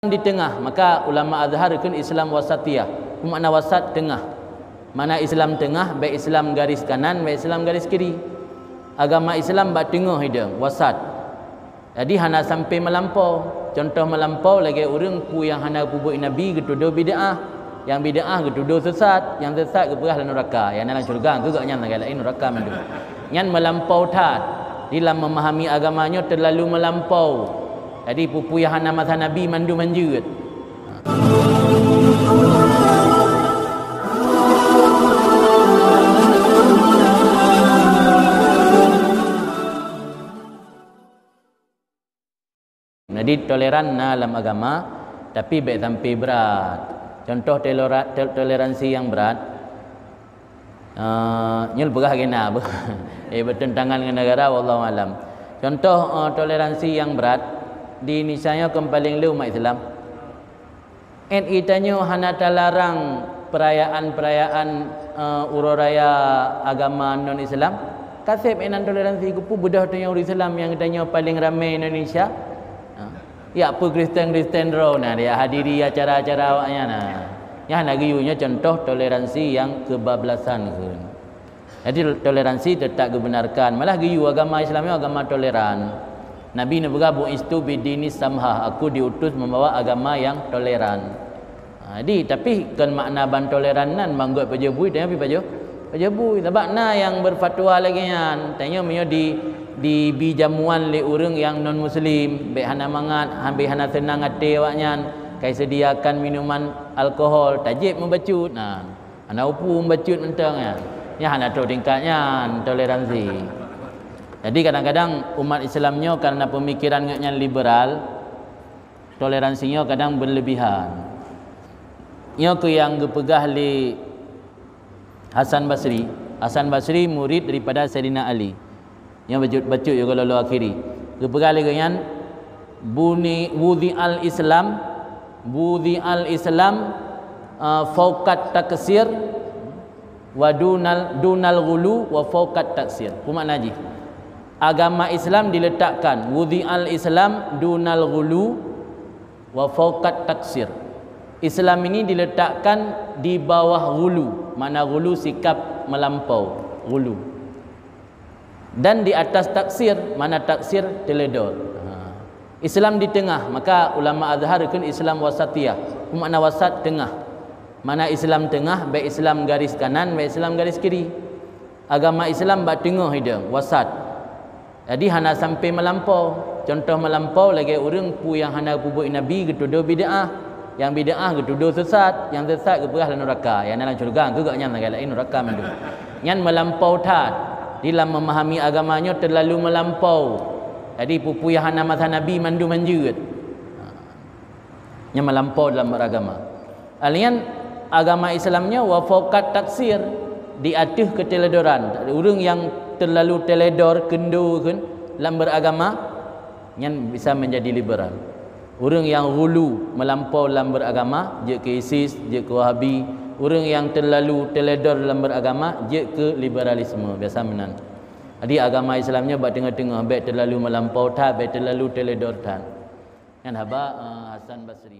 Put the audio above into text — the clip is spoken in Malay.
Di tengah, maka ulama azharkan Islam wasatiyah. Makna wasat tengah. Mana Islam tengah, baik Islam garis kanan, baik Islam garis kiri. Agama Islam bak tengah hidang, wasat. Jadi hana sampai melampau. Contoh melampau lagi orang ku yang hana kubur nabi getuduh bid'ah, yang bid'ah getuduh sesat, yang sesat ke perah neraka. Yang dalam syurga ke gaknya lain neraka mandu. Yang melampau tat dalam memahami agamanya terlalu melampau. Jadi pupu yang hana masa Nabi mandu manjut. Jadi toleran dalam agama, tapi baik sampai berat. Contoh toleransi yang berat, nyul begah kena bertentangan dengan negara, wallahu alam. Contoh toleransi yang berat di Indonesia yang paling lu umat Islam. NI tanya hana talarang perayaan-perayaan ururaya agama non-Islam. Kasih enan toleransi kupu budak tanya orang Islam yang tanya paling ramai Indonesia. Ya apa Kristen row nah dia hadiri acara-acara awaknya nah. Ya nak giyunya contoh toleransi yang kebablasan ke. Jadi toleransi tetap dibenarkan. Malah giyu agama Islam agama toleran. Nabi nak bergabung istu bidini samha, aku diutus membawa agama yang toleran. Jadi tapi kan makna ban toleranan manggut pajabui tanya pi pajabui sebab na yang berfatwa lagi kan tanya menyo di bijamuan le urang yang non muslim be hana mangat hambe hana senang ate awaknya kai sediakan minuman alkohol tajib membacut nah hana upu membacut mentang ya hana tu tingkatnya toleransi. Jadi kadang-kadang umat Islamnya karena pemikirannya liberal, toleransinya kadang berlebihan. Ia ke yang dipegah oleh Hasan Basri. Hasan Basri murid daripada Sayyidina Ali. Yang baca juga lalu akhiri. Dipegah oleh dengan Wudhi al-Islam fauqat taksir wa dunal ghulu wa fauqat taksir. Apa makna haji? Agama Islam diletakkan wudhi al-Islam dunal ghulu wa fauqat taksir. Islam ini diletakkan di bawah ghulu. Mana ghulu sikap melampau, ghulu. Dan di atas taksir, mana taksir teledor. Islam di tengah, maka ulama azharkan Islam wasatiyah. Makna wasat tengah. Mana Islam tengah, baik Islam garis kanan, baik Islam garis kiri. Agama Islam bak tengah hidang, wasat. Jadi hana sampai melampau. Contoh melampau lagi orang pu yang hana kubur nabi getuduh bid'ah, yang bid'ah getuduh sesat, yang sesat ke perah neraka. Yang dalam syurga ke gaknya lain neraka mandu. Yang melampau tat dalam memahami agamanya terlalu melampau. Jadi pupu yang hana masa nabi mandu manjut. Yang melampau dalam beragama. Alian agama Islamnya wa fauqat taksir, di atas keteledoran. Orang yang terlalu teledor kendur kan dalam beragama yang bisa menjadi liberal. Orang yang hulu melampau dalam beragama je ke ISIS, je ke Wahabi. Orang yang terlalu teledor dalam beragama je ke liberalisme biasa menan. Jadi agama Islamnya buat tengah-tengah, baik terlalu melampau tak, baik terlalu teledor tak. Kan haba Hasan Basri